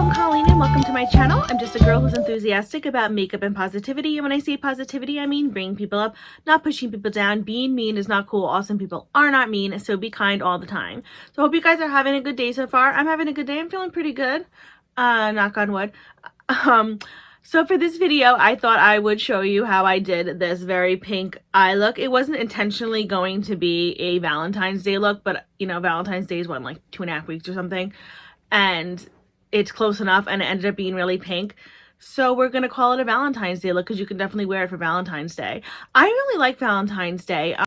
I'm Colleen and welcome to my channel. I'm just a girl who's enthusiastic about makeup and positivity, and when I say positivity, I mean bringing people up, not pushing people down. Being mean is not cool. Awesome people are not mean, so be kind all the time. So I hope you guys are having a good day so far. I'm having a good day. I'm feeling pretty good. Knock on wood. So for this video, I thought I would show you how I did this very pink eye look. It wasn't intentionally going to be a Valentine's Day look, but you know, Valentine's Day is what, like 2.5 weeks or something, and it's close enough, and it ended up being really pink. So we're gonna call it a Valentine's Day look because you can definitely wear it for Valentine's Day. I really like Valentine's Day.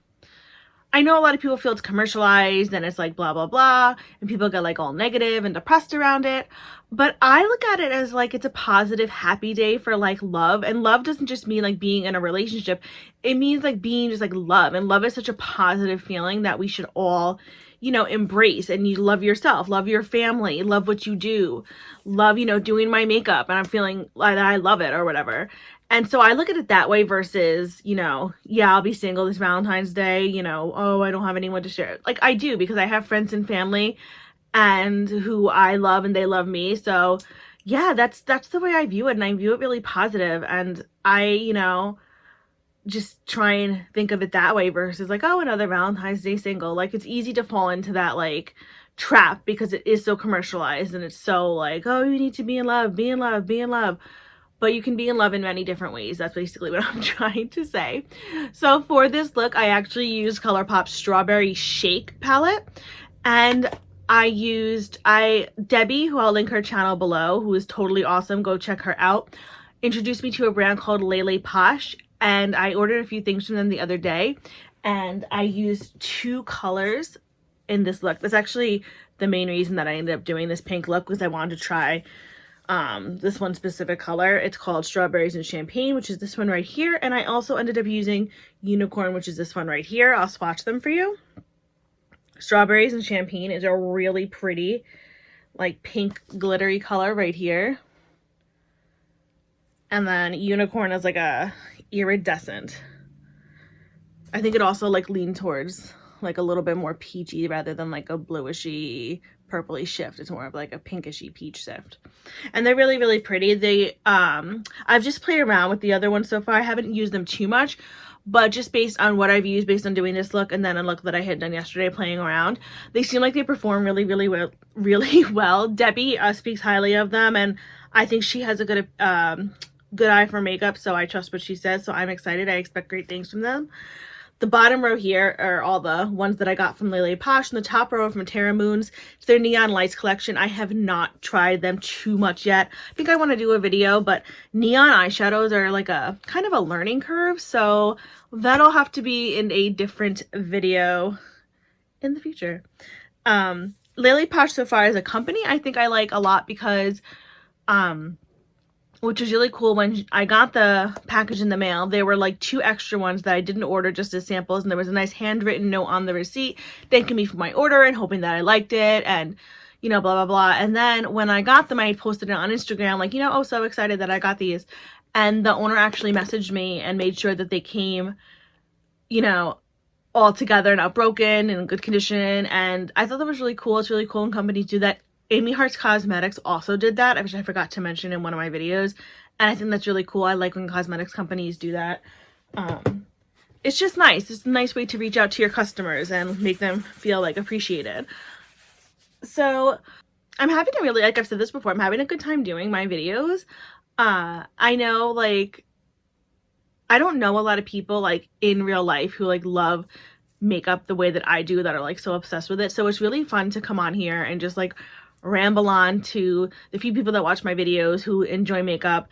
I know a lot of people feel it's commercialized and it's like blah blah blah, and people get like all negative and depressed around it, but I look at it as like it's a positive, happy day for like love. And love doesn't just mean like being in a relationship, it means like being just like love. And love is such a positive feeling that we should all, you know, embrace. And you love yourself, love your family, love what you do, love, you know, doing my makeup and I'm feeling like I love it or whatever. And so I look at it that way versus, you know, yeah, I'll be single this Valentine's Day, you know, oh, I don't have anyone to share. Like I do, because I have friends and family and who I love and they love me. So yeah, that's the way I view it, and I view it really positive. And I, you know, just try and think of it that way versus like, oh, another Valentine's Day single. Like it's easy to fall into that like trap because it is so commercialized and it's so like, oh, you need to be in love, be in love, be in love. But you can be in love in many different ways. That's basically what I'm trying to say. So for this look, I actually used Colourpop's Strawberry Shake palette. And I used, Debbie, who I'll link her channel below, who is totally awesome, go check her out, introduced me to a brand called Lele Posh. And I ordered a few things from them the other day. And I used 2 colors in this look. That's actually the main reason that I ended up doing this pink look, because I wanted to try this one specific color. It's called Strawberries and Champagne, which is this one right here. And I also ended up using Unicorn, which is this one right here. I'll swatch them for you. Strawberries and Champagne is a really pretty like pink glittery color right here. And then Unicorn is like a iridescent. I think it also like leaned towards like a little bit more peachy rather than like a bluishy purpley shift. It's more of like a pinkishy peach shift, and they're really, really pretty. They I've just played around with the other ones so far. I haven't used them too much, but just based on what I've used, based on doing this look and then a look that I had done yesterday playing around, they seem like they perform really, really well, really well. Debbie speaks highly of them, and I think she has a good eye for makeup, so I trust what she says. So I'm excited. I expect great things from them. The bottom row here are all the ones that I got from Lele Posh, and the top row from Terra Moons. It's their Neon Lights collection. I have not tried them too much yet. I think I want to do a video, but neon eyeshadows are like a kind of a learning curve, so that'll have to be in a different video in the future. Lele Posh so far as a company, I think I like a lot because which was really cool. When I got the package in the mail, there were like 2 extra ones that I didn't order just as samples, and there was a nice handwritten note on the receipt thanking me for my order and hoping that I liked it, and you know, blah blah blah. And then when I got them, I posted it on Instagram like, you know, oh, so excited that I got these. And the owner actually messaged me and made sure that they came, you know, all together, not broken, and in good condition. And I thought that was really cool. It's really cool when companies do that. Amy Hart's Cosmetics also did that, which I forgot to mention in one of my videos, and I think that's really cool. I like when cosmetics companies do that. It's just nice. It's a nice way to reach out to your customers and make them feel like appreciated. So I'm having a really, like I've said this before, I'm having a good time doing my videos. I know, like, I don't know a lot of people like in real life who like love makeup the way that I do, that are like so obsessed with it. So it's really fun to come on here and just like ramble on to the few people that watch my videos who enjoy makeup,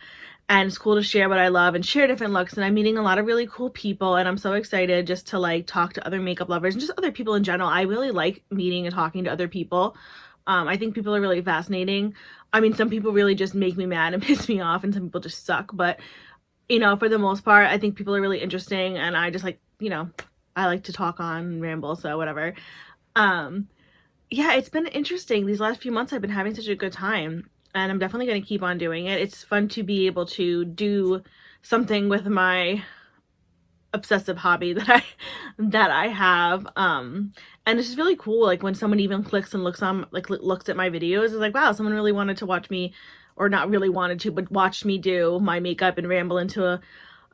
and it's cool to share what I love and share different looks. And I'm meeting a lot of really cool people, and I'm so excited just to like talk to other makeup lovers and just other people in general. I really like meeting and talking to other people. I think people are really fascinating. I mean, some people really just make me mad and piss me off, and some people just suck, but you know, for the most part, I think people are really interesting, and I just like, you know, I like to talk on and ramble, so whatever. Yeah, it's been interesting. These last few months I've been having such a good time, and I'm definitely going to keep on doing it. It's fun to be able to do something with my obsessive hobby that I have, and it's just really cool, like when someone even clicks and looks at my videos, it's like, wow, someone really wanted to watch me or not really wanted to, but watched me do my makeup and ramble into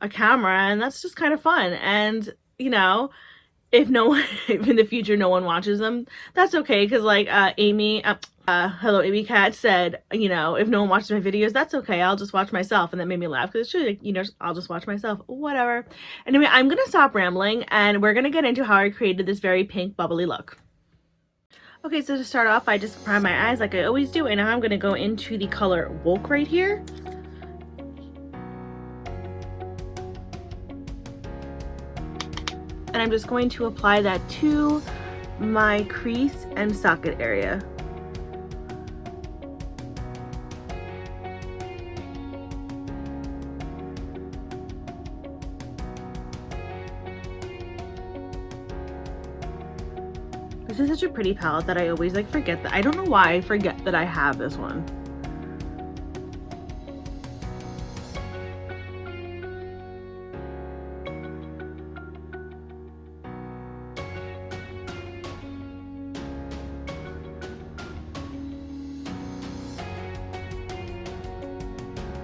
a camera, and that's just kind of fun. And you know, if no one, if in the future no one watches them, that's okay, because like Amy, hello Amy Cat said, you know, if no one watches my videos, that's okay, I'll just watch myself. And that made me laugh, because it's true, like, you know, I'll just watch myself, whatever. Anyway, I'm gonna stop rambling and we're gonna get into how I created this very pink bubbly look. Okay, so to start off, I just prime my eyes like I always do, and now I'm gonna go into the color Woke right here. And I'm just going to apply that to my crease and socket area. This is such a pretty palette that I always like forget that. I don't know why I forget that I have this one.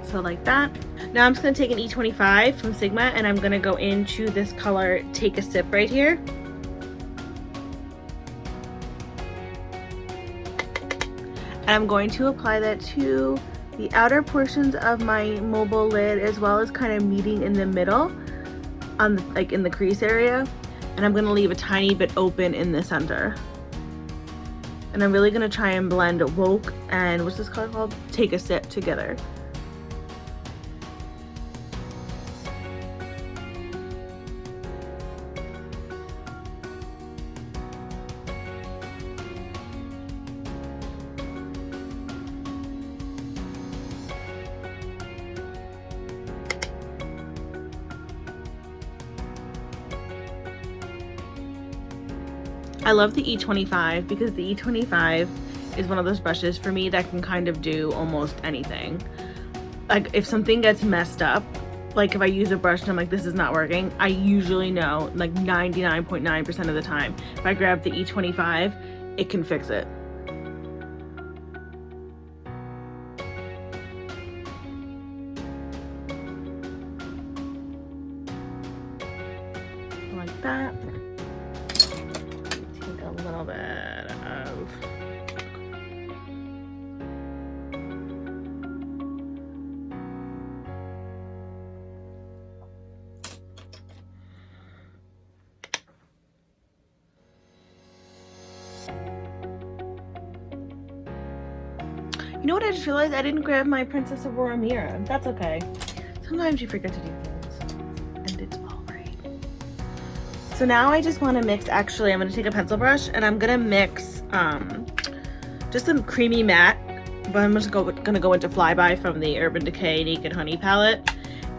So like that. Now I'm just going to take an E25 from Sigma and I'm going to go into this color Take a Sip right here. And I'm going to apply that to the outer portions of my mobile lid, as well as kind of meeting in the middle on the, like in the crease area. And I'm going to leave a tiny bit open in the center. And I'm really going to try and blend Woke and what's this color called? Take a Sip together. I love the E25 because the E25 is one of those brushes for me that can kind of do almost anything. Like if something gets messed up, like if I use a brush and I'm like, this is not working, I usually know like 99.9% of the time, if I grab the E25, it can fix it. Like that. A little bit of you know what, I just realized I didn't grab my Princess Aurora mirror. That's okay. Sometimes you forget to do things and it's alright. So now I just want to mix, actually I'm going to take a pencil brush and I'm going to mix just some creamy matte, but I'm just going to go into Flyby from the Urban Decay Naked Honey palette,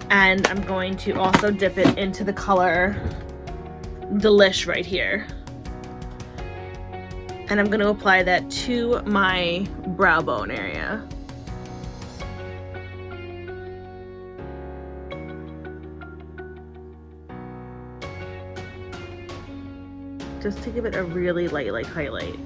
and I'm going to also dip it into the color Delish right here, and I'm going to apply that to my brow bone area. Just to give it a really light, like, highlight.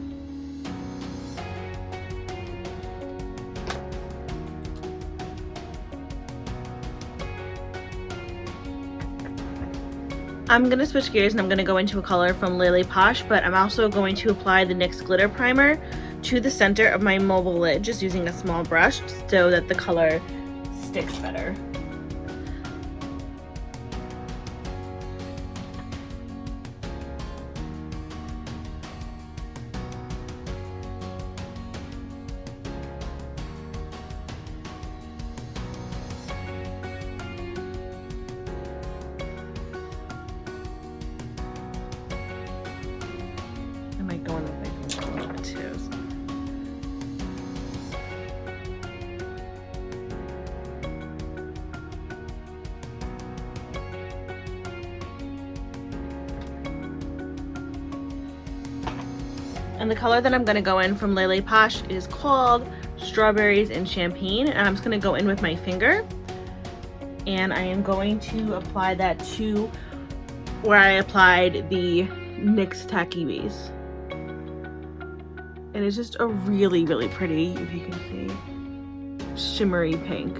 I'm going to switch gears and I'm going to go into a color from Lele Posh, but I'm also going to apply the NYX Glitter Primer to the center of my mobile lid, just using a small brush so that the color sticks better. And the color that I'm going to go in from Lele Posh is called Strawberries and Champagne. And I'm just going to go in with my finger. And I am going to apply that to where I applied the NYX Tacky Base. And it's just a really, really pretty, if you can see, shimmery pink.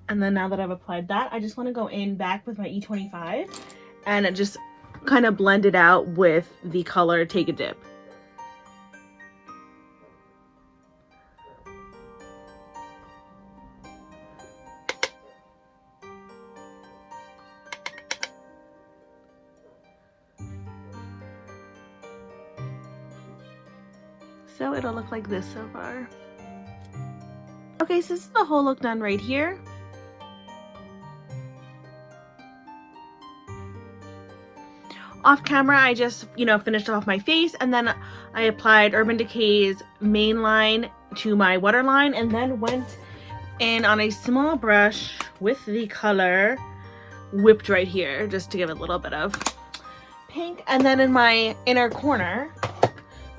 And then now that I've applied that, I just want to go in back with my E25 and just kind of blend it out with the color Take a Dip. So it'll look like this so far. Okay, so this is the whole look done right here. Off camera, I just, finished off my face, and then I applied Urban Decay's Mainline to my waterline, and then went in on a small brush with the color Whipped right here, just to give it a little bit of pink. And then in my inner corner,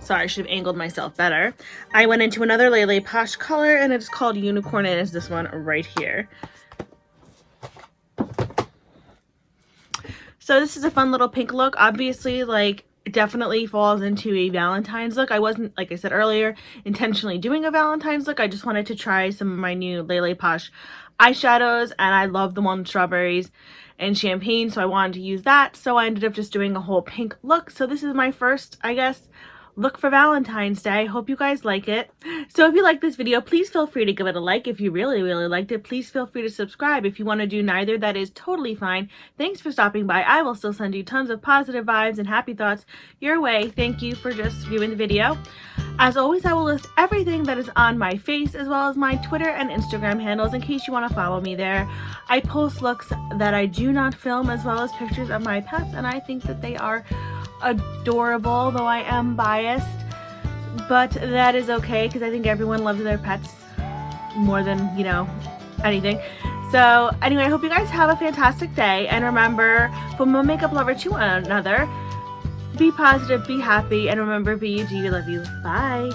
sorry, I should have angled myself better, I went into another Lele Posh color, and it's called Unicorn, and it's this one right here. So this is a fun little pink look. Obviously, like, it definitely falls into a Valentine's look. I wasn't, like I said earlier, intentionally doing a Valentine's look. I just wanted to try some of my new Lele Posh eyeshadows, and I love the one with strawberries and champagne, so I wanted to use that. So I ended up just doing a whole pink look. So this is my first, I guess, look for Valentine's Day. Hope you guys like it. So if you like this video, please feel free to give it a like. If you really liked it, please feel free to subscribe. If you want to do neither, that is totally fine. Thanks for stopping by. I will still send you tons of positive vibes and happy thoughts your way. Thank you for just viewing the video. As always, I will list everything that is on my face, as well as my Twitter and Instagram handles, in case you want to follow me there. I post looks that I do not film, as well as pictures of my pets, and I think that they are adorable, though I am biased, but that is okay because I think everyone loves their pets more than, anything. So anyway, I hope you guys have a fantastic day, and remember, from one makeup lover to another, be positive, be happy, and remember, be you, do you, love you. Bye.